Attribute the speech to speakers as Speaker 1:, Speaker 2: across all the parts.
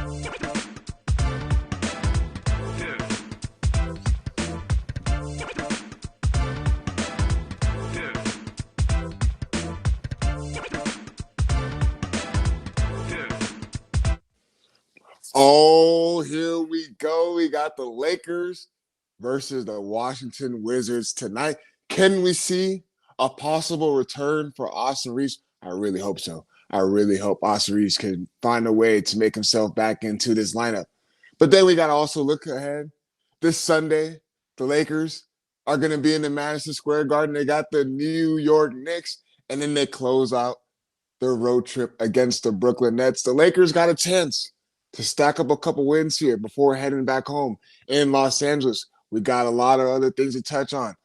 Speaker 1: Oh, here we go. We got the Lakers versus the Washington Wizards tonight. Can we see a possible return for Austin Reaves? I really hope so. I really hope Austin Reaves can find a way to make himself back into this lineup. But then we got to also look ahead. This Sunday, the Lakers are going to be in the Madison Square Garden. They got the New York Knicks, and then they close out their road trip against the Brooklyn Nets. The Lakers got a chance to stack up a couple wins here before heading back home in Los Angeles. We got a lot of other things to touch on.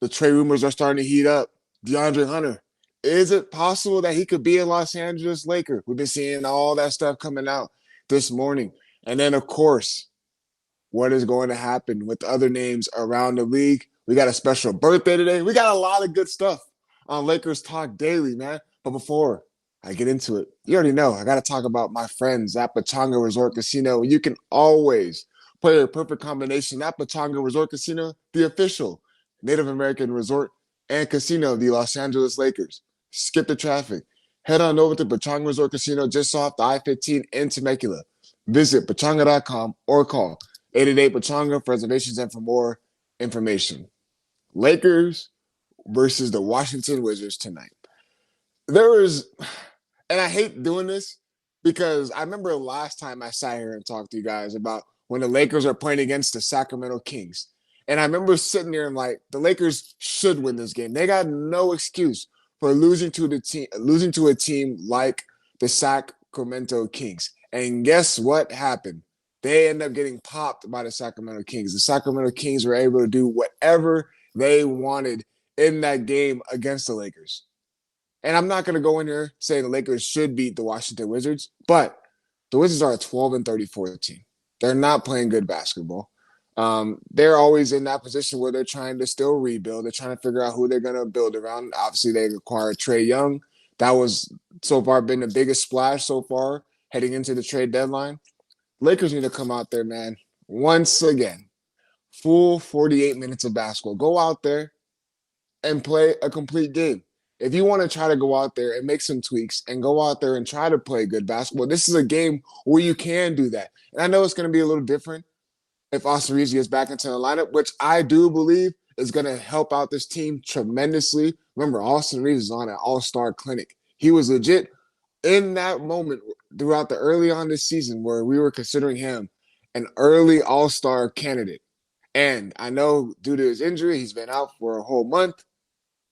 Speaker 1: The trade rumors are starting to heat up. DeAndre Hunter, is it possible that he could be a Los Angeles Laker? We've been seeing all that stuff coming out this morning. And then, of course, what is going to happen with other names around the league? We got a special birthday today. We got a lot of good stuff on Lakers Talk Daily, man. But before I get into it, you already know I got to talk about my friends at Pechanga Resort Casino. You can always play a perfect combination at Pechanga Resort Casino, the official Native American resort and casino of the Los Angeles Lakers. Skip the traffic. Head on over to Pechanga Resort Casino just off the I-15 in Temecula. Visit pechanga.com or call 888-PECHANGA for reservations and for more information. Lakers versus the Washington Wizards tonight. And I hate doing this because I remember last time I sat here and talked to you guys about when the Lakers are playing against the Sacramento Kings. And I remember sitting there and like, the Lakers should win this game. They got no excuse for losing to a team like the Sacramento Kings. And guess what happened? They end up getting popped by the Sacramento Kings. The Sacramento Kings were able to do whatever they wanted in that game against the Lakers. And I'm not going to go in here saying the Lakers should beat the Washington Wizards, but the Wizards are a 12-34 team. They're not playing good basketball. They're always in that position where they're trying to still rebuild. They're trying to figure out who they're going to build around. Obviously, they acquired Trae Young. That was so far been the biggest splash so far heading into the trade deadline. Lakers need to come out there, man, once again. Full 48 minutes of basketball. Go out there and play a complete game. If you want to try to go out there and make some tweaks and go out there and try to play good basketball, this is a game where you can do that. And I know it's going to be a little different if Austin Reaves gets back into the lineup, which I do believe is going to help out this team tremendously. Remember, Austin Reaves is on an all-star clinic. He was legit in that moment throughout the early on this season where we were considering him an early all-star candidate. And I know due to his injury, he's been out for a whole month.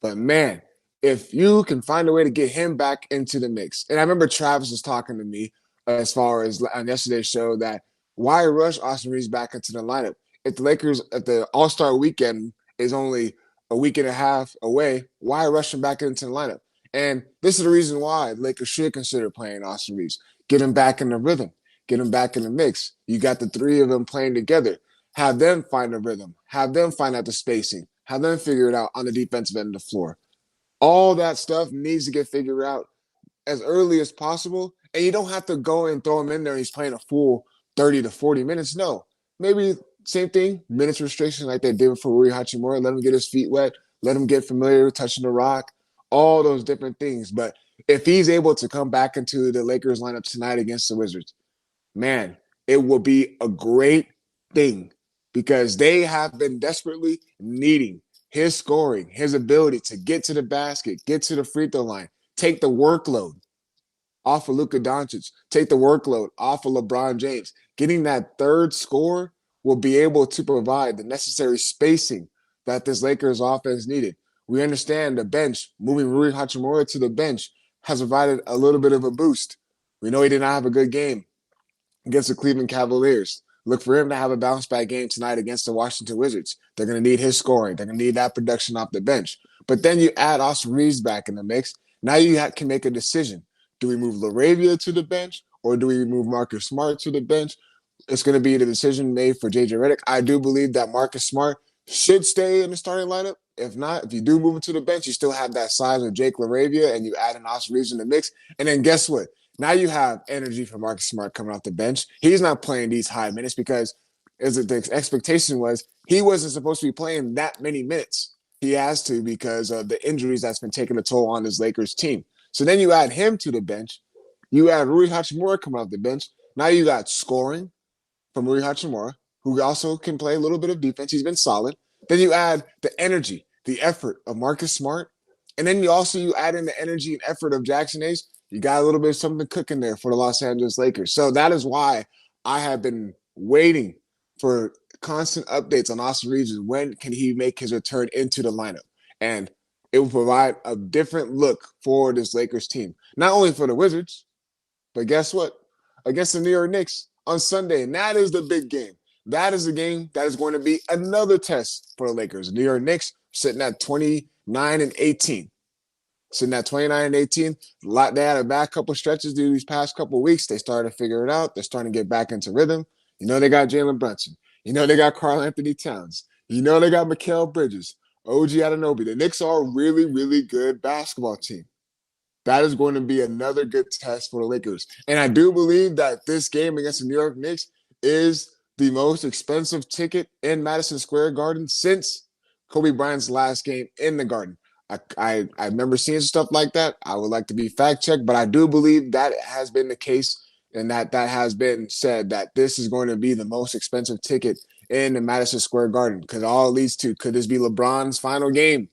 Speaker 1: But, man, if you can find a way to get him back into the mix. And I remember Travis was talking to me as far as on yesterday's show that why rush Austin Reaves back into the lineup? If the All-Star weekend is only a week and a half away, why rush him back into the lineup? And this is the reason why the Lakers should consider playing Austin Reaves. Get him back in the rhythm. Get him back in the mix. You got the three of them playing together. Have them find a rhythm. Have them find out the spacing. Have them figure it out on the defensive end of the floor. All that stuff needs to get figured out as early as possible. And you don't have to go and throw him in there and he's playing a full 30 to 40 minutes. No. Maybe same thing, minutes restriction like they did for Rui Hachimura. Let him get his feet wet. Let him get familiar with touching the rock. All those different things. But if he's able to come back into the Lakers lineup tonight against the Wizards, man, it will be a great thing because they have been desperately needing his scoring, his ability to get to the basket, get to the free throw line, take the workload off of Luka Doncic, take the workload off of LeBron James. Getting that third score will be able to provide the necessary spacing that this Lakers offense needed. We understand the bench, moving Rui Hachimura to the bench has provided a little bit of a boost. We know he did not have a good game against the Cleveland Cavaliers. Look for him to have a bounce-back game tonight against the Washington Wizards. They're going to need his scoring. They're going to need that production off the bench. But then you add Austin Reaves back in the mix. Now you can make a decision. Do we move Laravia to the bench or do we move Marcus Smart to the bench? It's going to be the decision made for J.J. Redick. I do believe that Marcus Smart should stay in the starting lineup. If not, if you do move him to the bench, you still have that size of Jake Laravia and you add an Austin Reaves in the mix. And then guess what? Now you have energy from Marcus Smart coming off the bench. He's not playing these high minutes because as the expectation was he wasn't supposed to be playing that many minutes. He has to because of the injuries that's been taking a toll on his Lakers team. So then you add him to the bench. You add Rui Hachimura coming off the bench. Now you got scoring from Rui Hachimura, who also can play a little bit of defense. He's been solid. Then you add the energy, the effort of Marcus Smart. And then you add in the energy and effort of Jackson Hayes. You got a little bit of something cooking there for the Los Angeles Lakers. So that is why I have been waiting for constant updates on Austin Reaves. When can he make his return into the lineup? And it will provide a different look for this Lakers team. Not only for the Wizards, but guess what? Against the New York Knicks on Sunday. And that is the big game. That is a game that is going to be another test for the Lakers. New York Knicks sitting at 29-18. Sitting at 29-18. They had a bad couple stretches through these past couple of weeks. They started to figure it out. They're starting to get back into rhythm. You know they got Jalen Brunson. You know they got Karl Anthony Towns. You know they got Mikal Bridges, OG Anunoby. The Knicks are a really, really good basketball team. That is going to be another good test for the Lakers. And I do believe that this game against the New York Knicks is the most expensive ticket in Madison Square Garden since Kobe Bryant's last game in the Garden. I remember seeing stuff like that. I would like to be fact-checked, but I do believe that has been the case and that has been said that this is going to be the most expensive ticket in the Madison Square Garden because all leads to could this be LeBron's final game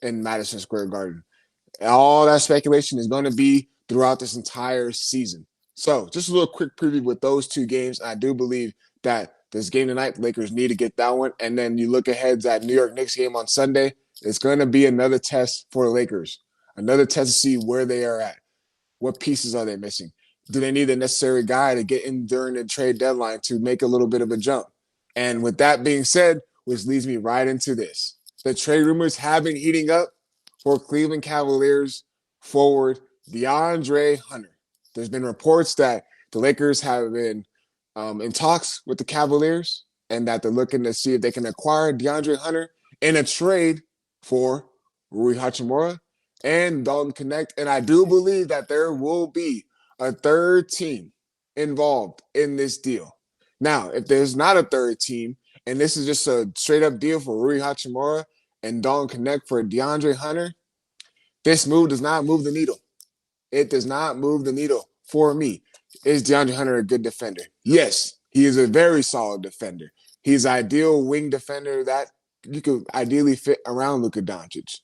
Speaker 1: in Madison Square Garden? All that speculation is going to be throughout this entire season. So just a little quick preview with those two games. I do believe that this game tonight, the Lakers need to get that one. And then you look ahead at New York Knicks game on Sunday. It's going to be another test for the Lakers. Another test to see where they are at. What pieces are they missing? Do they need the necessary guy to get in during the trade deadline to make a little bit of a jump? And with that being said, which leads me right into this. The trade rumors have been heating up for Cleveland Cavaliers forward DeAndre Hunter. There's been reports that the Lakers have been in talks with the Cavaliers and that they're looking to see if they can acquire DeAndre Hunter in a trade for Rui Hachimura and Dalton Connect. And I do believe that there will be a third team involved in this deal. Now, if there's not a third team and this is just a straight up deal for Rui Hachimura and Dalton Connect for DeAndre Hunter, this move does not move the needle. It does not move the needle for me. Is DeAndre Hunter a good defender? Yes, he is a very solid defender. He's an ideal wing defender that you could ideally fit around Luka Doncic.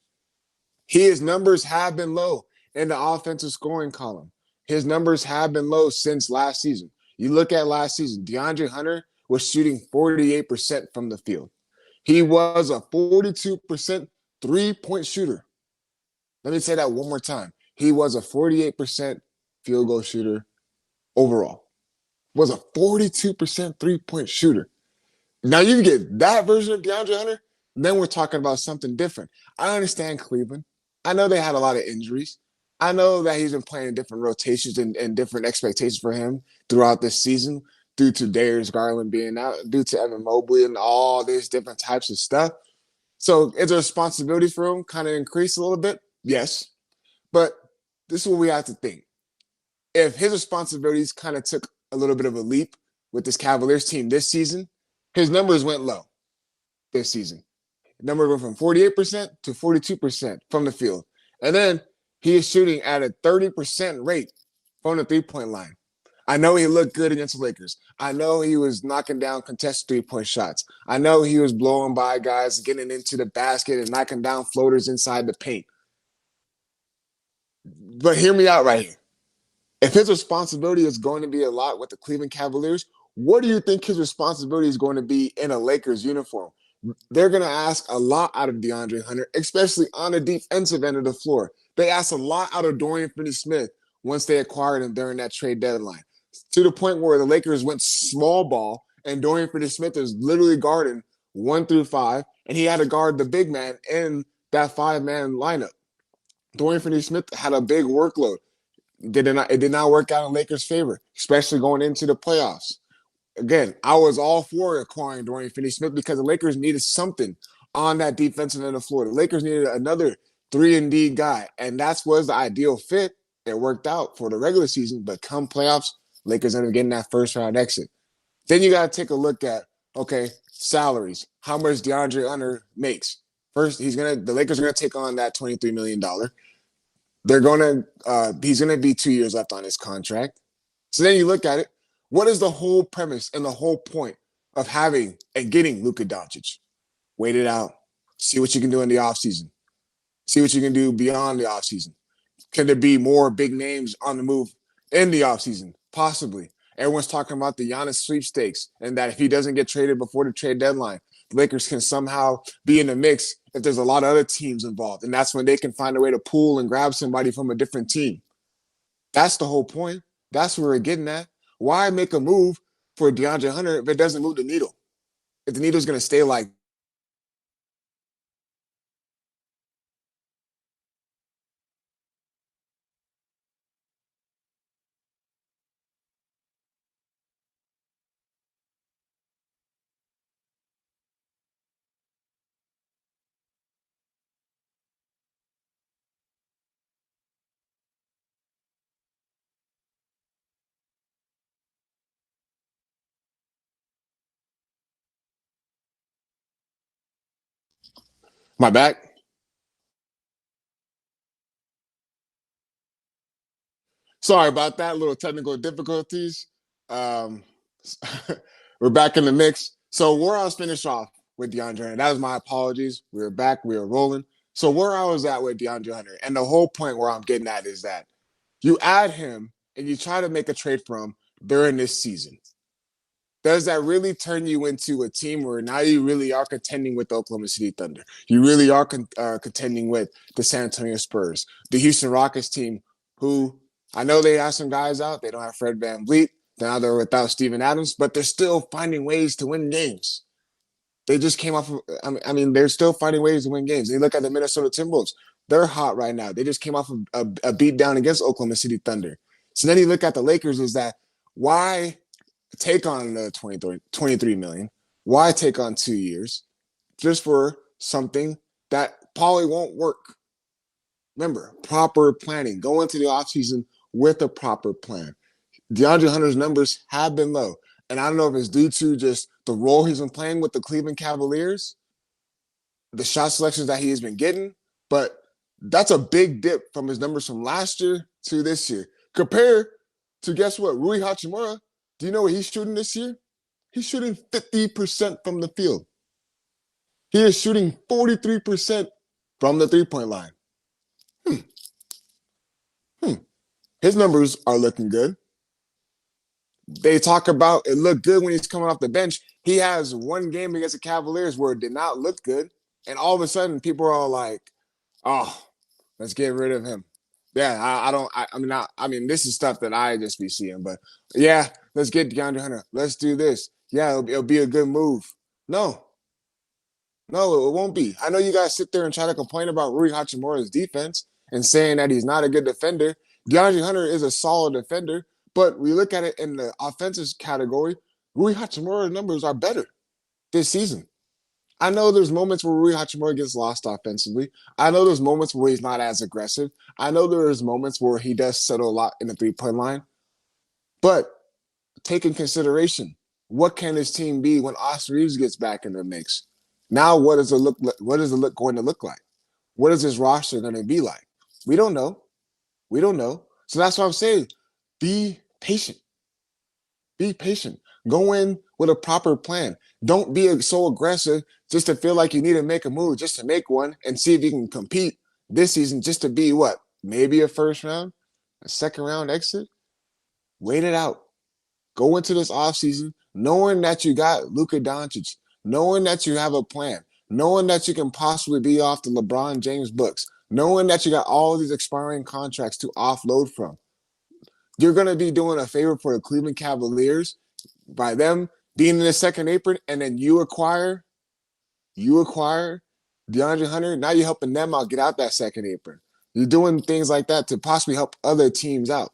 Speaker 1: His numbers have been low in the offensive scoring column. His numbers have been low since last season. You look at last season, DeAndre Hunter was shooting 48% from the field. He was a 42% three-point shooter. Let me say that one more time. He was a 48% field goal shooter overall. Was a 42% three-point shooter. Now you get that version of DeAndre Hunter, then we're talking about something different. I understand Cleveland. I know they had a lot of injuries. I know that he's been playing in different rotations and different expectations for him throughout this season due to Darius Garland being out, due to Evan Mobley and all these different types of stuff. So is the responsibility for him kind of increased a little bit? Yes. But this is what we have to think. If his responsibilities kind of took a little bit of a leap with this Cavaliers team this season, his numbers went low this season. The number went from 48% to 42% from the field. And then he is shooting at a 30% rate from the three-point line. I know he looked good against the Lakers. I know he was knocking down contested three-point shots. I know he was blowing by guys, getting into the basket and knocking down floaters inside the paint. But hear me out right here. If his responsibility is going to be a lot with the Cleveland Cavaliers, what do you think his responsibility is going to be in a Lakers uniform? They're going to ask a lot out of DeAndre Hunter, especially on the defensive end of the floor. They asked a lot out of Dorian Finney-Smith once they acquired him during that trade deadline, to the point where the Lakers went small ball and Dorian Finney-Smith is literally guarding 1 through 5, and he had to guard the big man in that 5-man lineup. Dorian Finney-Smith had a big workload. It did not work out in Lakers' favor, especially going into the playoffs. Again, I was all for acquiring Dorian Finney-Smith because the Lakers needed something on that defensive end of the floor. The Lakers needed another 3-and-D guy, and that was the ideal fit it worked out for the regular season, but come playoffs, Lakers end up getting that first round exit. Then you got to take a look at, okay, salaries. How much DeAndre Hunter makes. First, the Lakers are gonna take on that $23 million. He's gonna be 2 years left on his contract. So then you look at it. What is the whole premise and the whole point of having and getting Luka Doncic? Wait it out. See what you can do in the offseason. See what you can do beyond the offseason. Can there be more big names on the move in the offseason? Possibly. Everyone's talking about the Giannis sweepstakes and that if he doesn't get traded before the trade deadline, the Lakers can somehow be in the mix if there's a lot of other teams involved. And that's when they can find a way to pool and grab somebody from a different team. That's the whole point. That's where we're getting at. Why make a move for DeAndre Hunter if it doesn't move the needle? If the needle's going to stay like my back. Sorry about that. Little technical difficulties. Um, we're back in the mix. So where I was finished off with DeAndre, and that was my apologies. We were back. We were rolling. So where I was at with DeAndre Hunter, and the whole point where I'm getting at is that you add him and you try to make a trade for him during this season. Does that really turn you into a team where now you really are contending with the Oklahoma City Thunder? You really are contending with the San Antonio Spurs, the Houston Rockets team, who I know they have some guys out. They don't have Fred VanVleet. Now they're without Steven Adams, but they're still finding ways to win games. They just came off of, they're still finding ways to win games. You look at the Minnesota Timberwolves. They're hot right now. They just came off of a beat down against Oklahoma City Thunder. So then you look at the Lakers is that why take on the 23 million? Why take on 2 years just for something that probably won't work? Remember, proper planning. Go into the offseason with a proper plan. DeAndre Hunter's numbers have been low. And I don't know if it's due to just the role he's been playing with the Cleveland Cavaliers, the shot selections that he has been getting, but that's a big dip from his numbers from last year to this year. Compared to, guess what, Rui Hachimura, do you know what he's shooting this year? He's shooting 50% from the field. He is shooting 43% from the three-point line. His numbers are looking good. They talk about it looked good when he's coming off the bench. He has one game against the Cavaliers where it did not look good. And all of a sudden, people are all like, oh, let's get rid of him. Yeah, this is stuff that I just be seeing. But yeah, let's get DeAndre Hunter. Let's do this. Yeah, it'll be a good move. No, no, it won't be. I know you guys sit there and try to complain about Rui Hachimura's defense and saying that he's not a good defender. DeAndre Hunter is a solid defender, but we look at it in the offensive category, Rui Hachimura's numbers are better this season. I know there's moments where Rui Hachimura gets lost offensively. I know there's moments where he's not as aggressive. I know there's moments where he does settle a lot in the three-point line. But take in consideration, what can his team be when Austin Reaves gets back in the mix? Now, what does it look going to look like? What is this roster going to be like? We don't know. We don't know. So that's what I'm saying. Be patient. Be patient. Go in with a proper plan. Don't be so aggressive just to feel like you need to make a move, just to make one and see if you can compete this season just to be what? Maybe a first round, a second round exit? Wait it out. Go into this offseason knowing that you got Luka Doncic, knowing that you have a plan, knowing that you can possibly be off the LeBron James books, knowing that you got all these expiring contracts to offload from. You're going to be doing a favor for the Cleveland Cavaliers by them being in the second apron, and then you acquire DeAndre Hunter. Now you're helping them out get out that second apron. You're doing things like that to possibly help other teams out.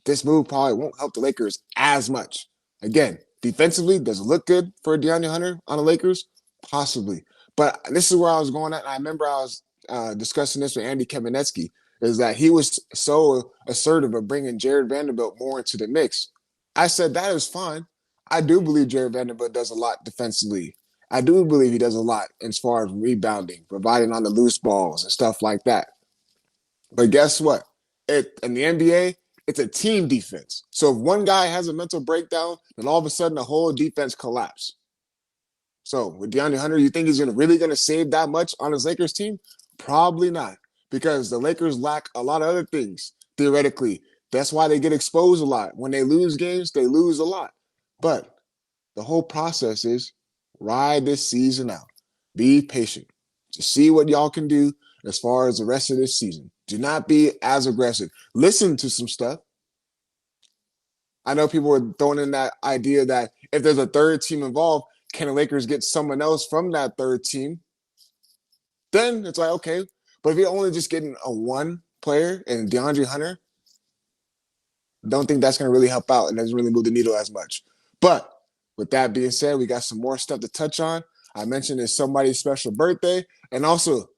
Speaker 1: This move probably won't help the Lakers as much. Again, defensively, does it look good for DeAndre Hunter on the Lakers? Possibly. But this is where I was going at. I remember I was discussing this with Andy Kamenetsky. is that he was so assertive of bringing Jared Vanderbilt more into the mix. I said that is fine. I do believe Jared Vanderbilt does a lot defensively. I do believe he does a lot as far as rebounding, providing on the loose balls and stuff like that. But guess what? In the NBA, it's a team defense. So if one guy has a mental breakdown, then all of a sudden the whole defense collapses. So with DeAndre Hunter, you think he's really going to save that much on his Lakers team? Probably not, because the Lakers lack a lot of other things, theoretically. That's why they get exposed a lot. When they lose games, they lose a lot. But the whole process is ride this season out. Be patient. Just see what y'all can do as far as the rest of this season. Do not be as aggressive. Listen to some stuff. I know people were throwing in that idea that if there's a third team involved, can the Lakers get someone else from that third team? Then it's like, okay. But if you're only just getting a one player and DeAndre Hunter, don't think that's going to really help out and doesn't really move the needle as much. But with that being said, we got some more stuff to touch on. I mentioned it's somebody's special birthday, and also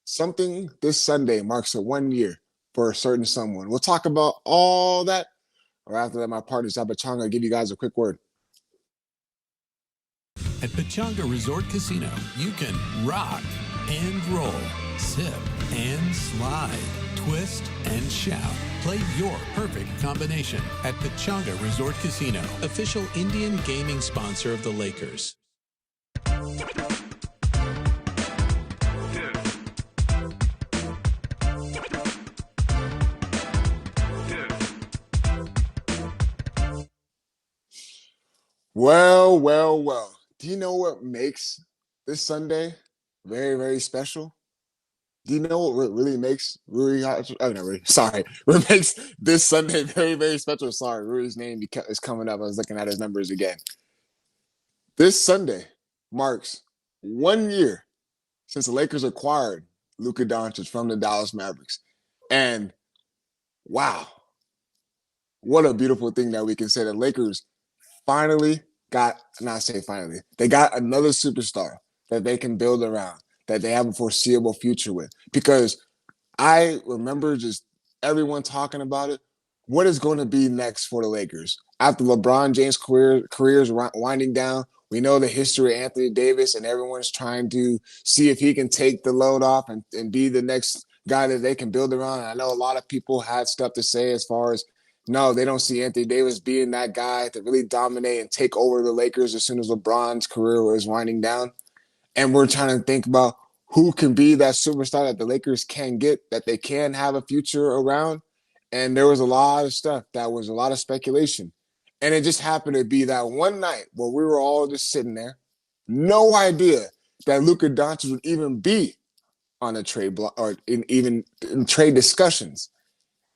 Speaker 1: something this Sunday marks a 1 year for a certain someone. We'll talk about all that, or after that, my partner Zabachanga will give you guys a quick word.
Speaker 2: At Pechanga Resort Casino, you can rock and roll, sip and slide, twist and shout. Play your perfect combination at Pechanga Resort Casino, official Indian gaming sponsor of the Lakers.
Speaker 1: Well. Do you know what makes this Sunday very, very special? Do you know what really makes what makes this Sunday very, very special? Sorry, Rui's name is coming up. I was looking at his numbers again. This Sunday marks 1 year since the Lakers acquired Luka Doncic from the Dallas Mavericks. And wow, what a beautiful thing that we can say. The Lakers finally they got another superstar that they can build around, that they have a foreseeable future with. Because I remember just everyone talking about it. What is going to be next for the Lakers? After LeBron James' career is winding down, we know the history of Anthony Davis, and everyone's trying to see if he can take the load off and be the next guy that they can build around. And I know a lot of people had stuff to say as far as, no, they don't see Anthony Davis being that guy to really dominate and take over the Lakers as soon as LeBron's career was winding down. And we're trying to think about who can be that superstar that the Lakers can get, that they can have a future around. And there was a lot of stuff. That was a lot of speculation. And it just happened to be that one night where we were all just sitting there, no idea that Luka Doncic would even be on a trade block or even in trade discussions.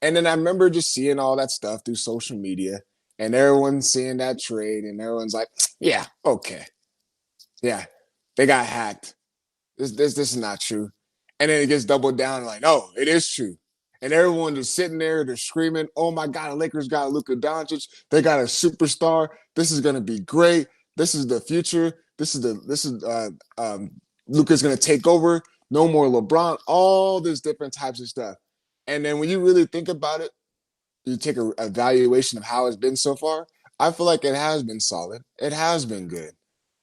Speaker 1: And then I remember just seeing all that stuff through social media and everyone's seeing that trade and everyone's like, yeah, okay. Yeah, they got hacked. This is not true. And then it gets doubled down like, no, it is true. And everyone just sitting there, they're screaming, oh my God, the Lakers got Luka Doncic. They got a superstar. This is going to be great. This is the future. Luka's going to take over. No more LeBron, all this different types of stuff. And then when you really think about it, you take an evaluation of how it's been so far, I feel like it has been solid. It has been good.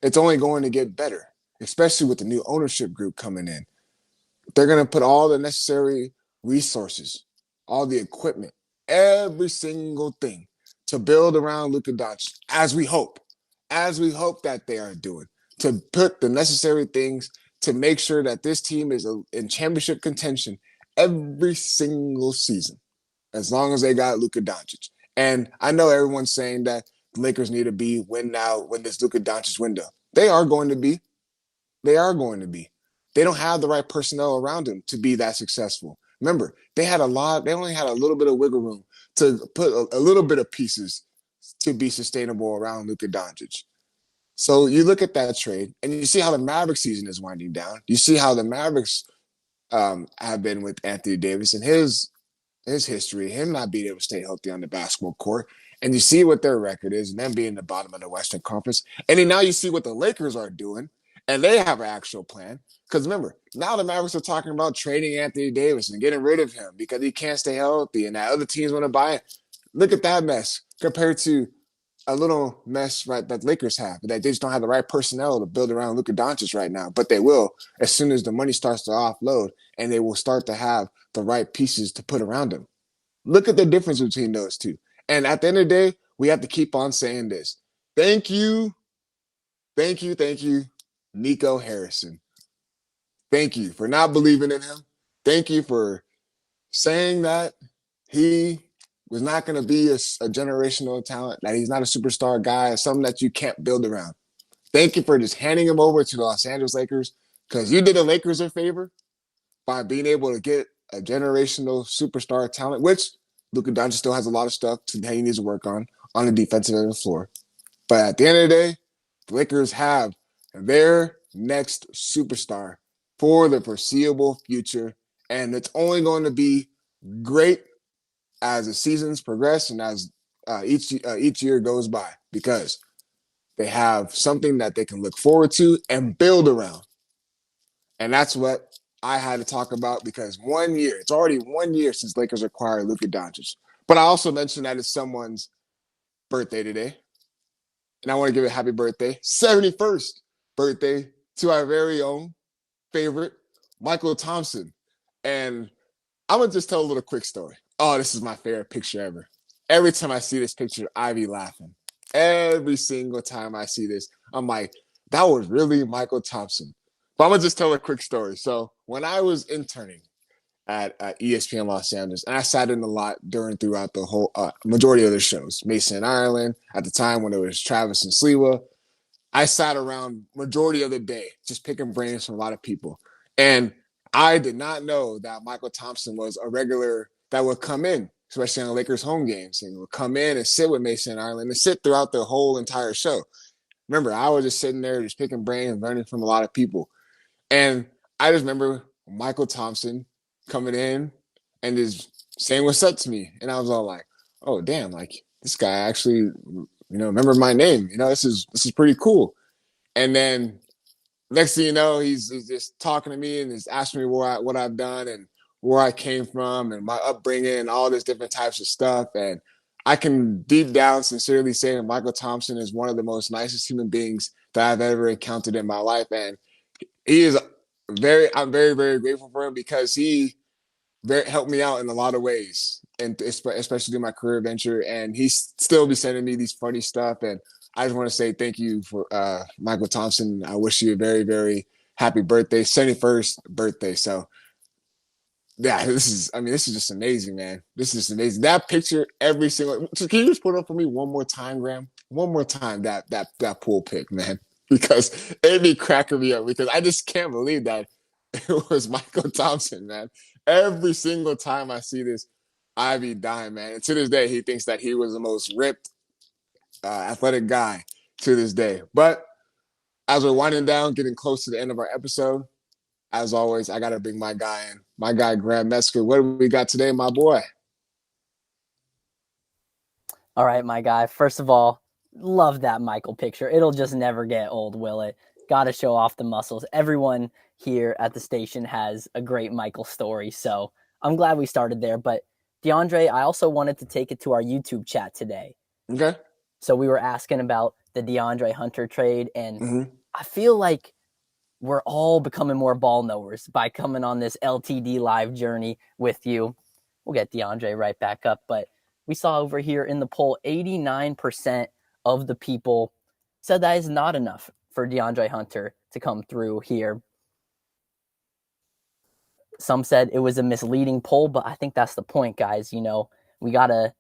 Speaker 1: It's only going to get better, especially with the new ownership group coming in. They're going to put all the necessary resources, all the equipment, every single thing to build around Luka Doncic, as we hope that they are doing, to put the necessary things to make sure that this team is in championship contention every single season, as long as they got Luka Doncic. And I know everyone's saying that the Lakers need to win this Luka Doncic window. They are going to be. They don't have the right personnel around him to be that successful. Remember, they only had a little bit of wiggle room to put a little bit of pieces to be sustainable around Luka Doncic. So you look at that trade and you see how the Mavericks season is winding down. You see how the Mavericks have been with Anthony Davis and his history, him not being able to stay healthy on the basketball court. And you see what their record is and them being the bottom of the Western Conference. And then now you see what the Lakers are doing. And they have an actual plan. Because remember, now the Mavericks are talking about trading Anthony Davis and getting rid of him because he can't stay healthy and that other teams want to buy it. Look at that mess compared to a little mess right that Lakers have. That they just don't have the right personnel to build around Luka Doncic right now. But they will as soon as the money starts to offload and they will start to have the right pieces to put around him. Look at the difference between those two. And at the end of the day, we have to keep on saying this. Thank you, Nico Harrison. Thank you for not believing in him. Thank you for saying that he was not going to be a generational talent, that he's not a superstar guy, something that you can't build around. Thank you for just handing him over to the Los Angeles Lakers because you did the Lakers a favor by being able to get a generational superstar talent, which Luka Doncic still has a lot of stuff that he needs to work on the defensive end of the floor. But at the end of the day, the Lakers have their next superstar for the foreseeable future, and it's only going to be great as the seasons progress and as each year goes by because they have something that they can look forward to and build around. And that's what I had to talk about because it's already 1 year since Lakers acquired Luka Doncic. But I also mentioned that it's someone's birthday today. And I want to give a happy birthday, 71st birthday to our very own favorite, Michael Thompson. And I'm going to just tell a little quick story. Oh, this is my favorite picture ever. Every time I see this picture, I be laughing. Every single time I see this, I'm like, that was really Michael Thompson. But I'm going to just tell a quick story. So when I was interning at ESPN Los Angeles, and I sat in a lot throughout the whole majority of the shows, Mason and Ireland, at the time when it was Travis and Sliwa, I sat around majority of the day just picking brains from a lot of people. And I did not know that Michael Thompson was a regular that would come in, especially on the Lakers home games, and would come in and sit with Mason and Ireland and sit throughout the whole entire show. Remember, I was just sitting there just picking brains and learning from a lot of people. And I just remember Michael Thompson coming in and just saying what's up to me. And I was all like, oh, damn, like this guy actually, remember my name. This is pretty cool. And then next thing you know, he's just talking to me and just asking me what I've done and where I came from and my upbringing and all this different types of stuff. And I can deep down sincerely say that Michael Thompson is one of the most nicest human beings that I've ever encountered in my life. And I'm very, very grateful for him because he helped me out in a lot of ways, and especially through my career venture. And he still be sending me these funny stuff. And I just want to say thank you for Michael Thompson. I wish you a very, very happy birthday, 71st birthday. So yeah, this is just amazing, man. This is amazing. That picture, every single. So can you just put it up for me one more time, Graham? One more time, that pool pic, man, because it'd be cracking me up because I just can't believe that it was Michael Thompson, man. Every single time I see this, I be dying, man. And to this day, he thinks that he was the most ripped, athletic guy to this day. But as we're winding down, getting close to the end of our episode, as always, I got to bring my guy in. My guy, Graham Metzger. What do we got today, my boy?
Speaker 3: All right, my guy. First of all, love that Michael picture. It'll just never get old, will it? Got to show off the muscles. Everyone here at the station has a great Michael story, so I'm glad we started there. But DeAndre, I also wanted to take it to our YouTube chat today.
Speaker 1: Okay.
Speaker 3: So we were asking about the DeAndre Hunter trade, and I feel like we're all becoming more ball knowers by coming on this LTD live journey with you. We'll get DeAndre right back up, but we saw over here in the poll, 89% of the people said that is not enough for DeAndre Hunter to come through here. Some said it was a misleading poll, but I think that's the point, guys. You gotta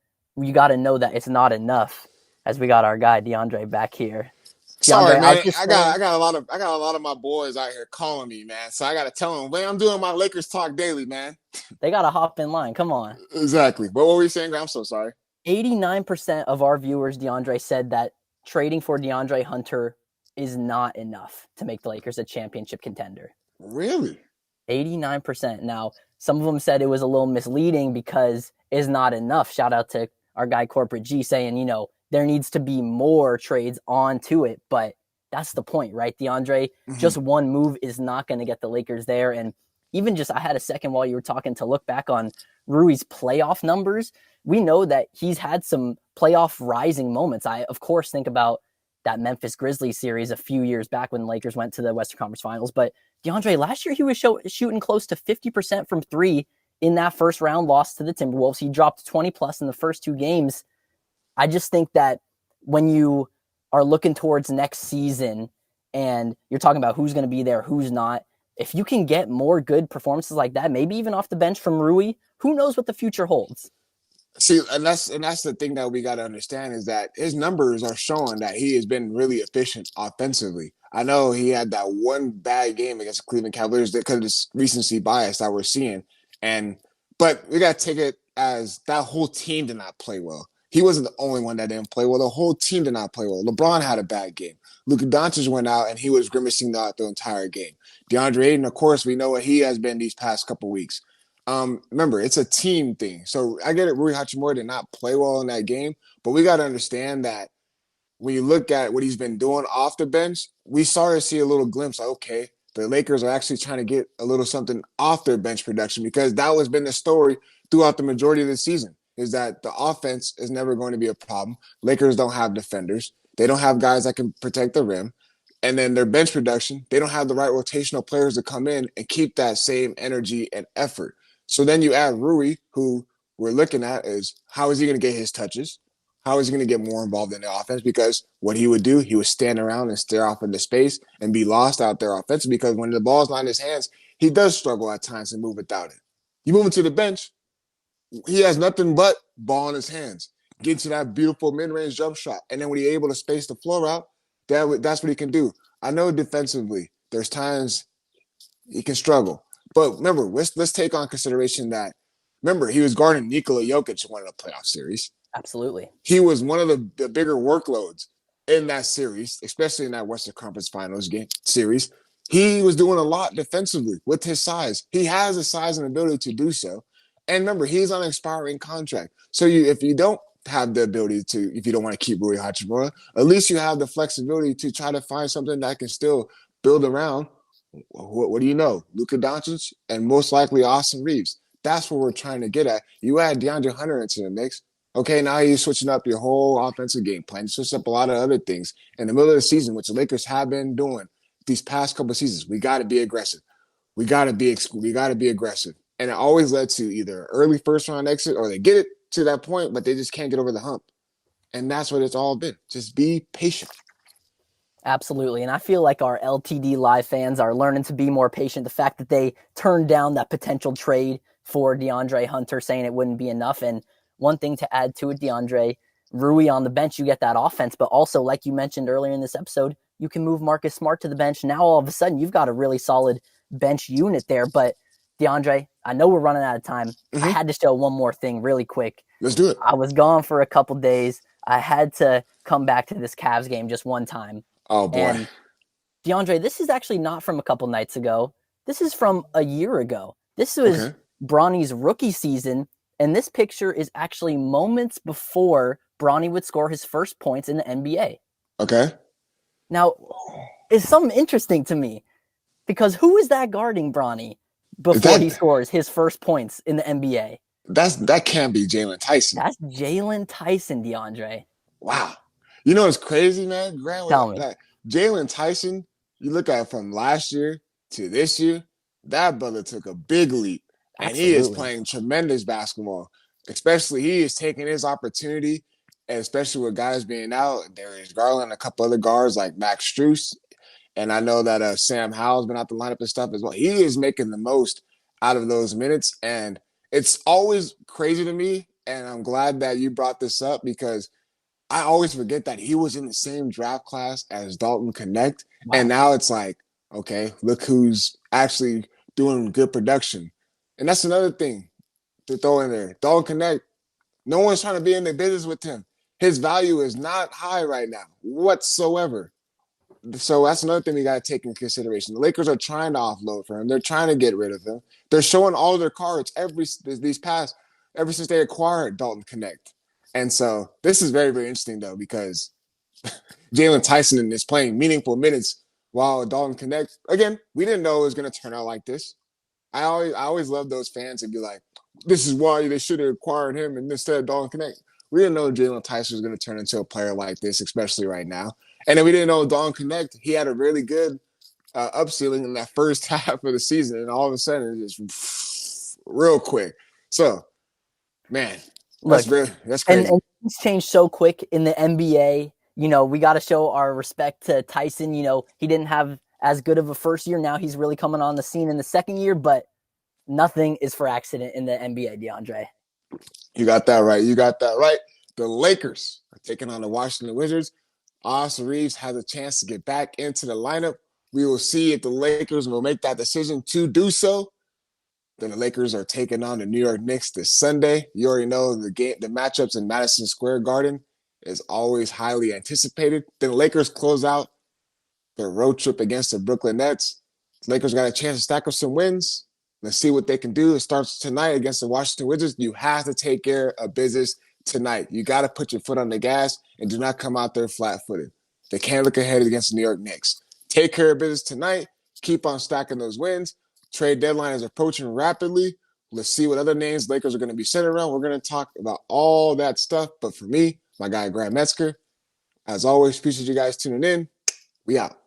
Speaker 3: know that it's not enough. As we got our guy DeAndre back here.
Speaker 1: Sorry,
Speaker 3: DeAndre,
Speaker 1: man. I got a lot of my boys out here calling me, man. So I got to tell them, man, I'm doing my Lakers talk daily, man.
Speaker 3: They got to hop in line. Come on.
Speaker 1: Exactly. But what were you saying, Graham? I'm so sorry.
Speaker 3: 89% of our viewers, DeAndre, said that trading for DeAndre Hunter is not enough to make the Lakers a championship contender.
Speaker 1: Really?
Speaker 3: 89%. Now, some of them said it was a little misleading because it's not enough. Shout out to our guy Corporate G saying, there needs to be more trades onto it, but that's the point, right? DeAndre,
Speaker 1: Mm-hmm.
Speaker 3: just one move is not going to get the Lakers there. And even just, I had a second while you were talking to look back on Rui's playoff numbers. We know that he's had some playoff rising moments. I, of course, think about that Memphis Grizzlies series a few years back when the Lakers went to the Western Conference Finals. But DeAndre, last year he was shooting close to 50% from three in that first round loss to the Timberwolves. He dropped 20 plus in the first two games. I just think that when you are looking towards next season and you're talking about who's going to be there, who's not, if you can get more good performances like that, maybe even off the bench from Rui, who knows what the future holds?
Speaker 1: See, and that's the thing that we got to understand is that his numbers are showing that he has been really efficient offensively. I know he had that one bad game against the Cleveland Cavaliers because of this recency bias that we're seeing, but we got to take it as that whole team did not play well. He wasn't the only one that didn't play well. The whole team did not play well. LeBron had a bad game. Luka Doncic went out and he was grimacing out the entire game. DeAndre Ayton, of course, we know what he has been these past couple weeks. Remember, it's a team thing. So I get it. Rui Hachimura did not play well in that game, but we got to understand that when you look at what he's been doing off the bench, we started to see a little glimpse. Like, okay, the Lakers are actually trying to get a little something off their bench production because that has been the story throughout the majority of the season is that the offense is never going to be a problem. Lakers don't have defenders. They don't have guys that can protect the rim. And then their bench production, they don't have the right rotational players to come in and keep that same energy and effort. So then you add Rui, who we're looking at is how is he going to get his touches? How is he going to get more involved in the offense? Because what he would do, he would stand around and stare off into space and be lost out there offensively because when the ball's not in his hands, he does struggle at times to move without it. You move him to the bench, he has nothing but ball in his hands. Get to that beautiful mid-range jump shot. And then when he's able to space the floor out, that's what he can do. I know defensively, there's times he can struggle. But remember, let's take on consideration that, remember, he was guarding Nikola Jokic in one of the playoff series.
Speaker 3: Absolutely.
Speaker 1: He was one of the bigger workloads in that series, especially in that Western Conference Finals game series. He was doing a lot defensively with his size. He has the size and ability to do so. And remember, he's on an expiring contract. So if you don't have the ability to, if you don't want to keep Rui Hachimura, at least you have the flexibility to try to find something that can still build around. What do you know? Luka Doncic and most likely Austin Reaves. That's what we're trying to get at. You add DeAndre Hunter into the mix. Okay, now you're switching up your whole offensive game plan. You switch up a lot of other things. In the middle of the season, which the Lakers have been doing these past couple of seasons, we got to be aggressive. We got to be aggressive. And it always led to either early first round exit or they get it to that point, but they just can't get over the hump. And that's what it's all been. Just be patient.
Speaker 3: Absolutely. And I feel like our LTD Live fans are learning to be more patient. The fact that they turned down that potential trade for DeAndre Hunter, saying it wouldn't be enough. And one thing to add to it, DeAndre, Rui on the bench, you get that offense. But also, like you mentioned earlier in this episode, you can move Marcus Smart to the bench. Now, all of a sudden, you've got a really solid bench unit there. But DeAndre, I know we're running out of time. I had to show one more thing really quick.
Speaker 1: Let's do it.
Speaker 3: I was gone for a couple days. I had to come back to this Cavs game just one time.
Speaker 1: Oh, boy.
Speaker 3: And DeAndre, this is actually not from a couple nights ago. This is from a year ago. This was Bronny's rookie season, and this picture is actually moments before Bronny would score his first points in the NBA.
Speaker 1: Okay.
Speaker 3: Now, it's something interesting to me because who is that guarding Bronny before he scores his first points in the NBA?
Speaker 1: That can't be Jalen Tyson.
Speaker 3: That's Jalen Tyson, DeAndre.
Speaker 1: Wow. You know what's crazy, man? Grant,
Speaker 3: Tell me.
Speaker 1: Jalen Tyson, you look at from last year to this year, that brother took a big leap. And
Speaker 3: Absolutely.
Speaker 1: he is playing tremendous basketball. Especially, he is taking his opportunity, and especially with guys being out. There is Garland, a couple other guards like Max Strus. And I know that Sam Howell's been out the lineup and stuff as well. He is making the most out of those minutes. And it's always crazy to me. And I'm glad that you brought this up because I always forget that he was in the same draft class as Dalton Connect. Wow. And now it's like, okay, look who's actually doing good production. And that's another thing to throw in there. Dalton Connect, no one's trying to be in the business with him. His value is not high right now whatsoever. So that's another thing we got to take into consideration. The Lakers are trying to offload for him. They're trying to get rid of him. They're showing all their cards ever since they acquired Dalton Connect. And so this is very, very interesting, though, because Jalen Tyson is playing meaningful minutes while Dalton Connect, again, we didn't know it was going to turn out like this. I always love those fans and be like, this is why they should have acquired him and instead of Dalton Connect. We didn't know Jalen Tyson was going to turn into a player like this, especially right now. And then we didn't know Dalton Connect. He had a really good upsealing in that first half of the season, and all of a sudden, it's just real quick. So, man, that's crazy.
Speaker 3: And things changed so quick in the NBA. You know, we got to show our respect to Tyson. You know, he didn't have as good of a first year. Now he's really coming on the scene in the second year, but nothing is for accident in the NBA, DeAndre.
Speaker 1: You got that right. You got that right. The Lakers are taking on the Washington Wizards. Austin Reaves has a chance to get back into the lineup. We will see if the Lakers will make that decision to do so. Then the Lakers are taking on the New York Knicks this Sunday. You already know the matchups in Madison Square Garden is always highly anticipated. Then the Lakers close out their road trip against the Brooklyn Nets. The Lakers got a chance to stack up some wins. Let's see what they can do. It starts tonight against the Washington Wizards. You have to take care of business tonight. You got to put your foot on the gas and do not come out there flat-footed. They can't look ahead against the New York Knicks. Take care of business tonight. Keep on stacking those wins. Trade deadline is approaching rapidly. Let's see what other names Lakers are going to be sent around. We're going to talk about all that stuff. But for me, my guy Grant Metzger, as always, appreciate you guys tuning in. We out.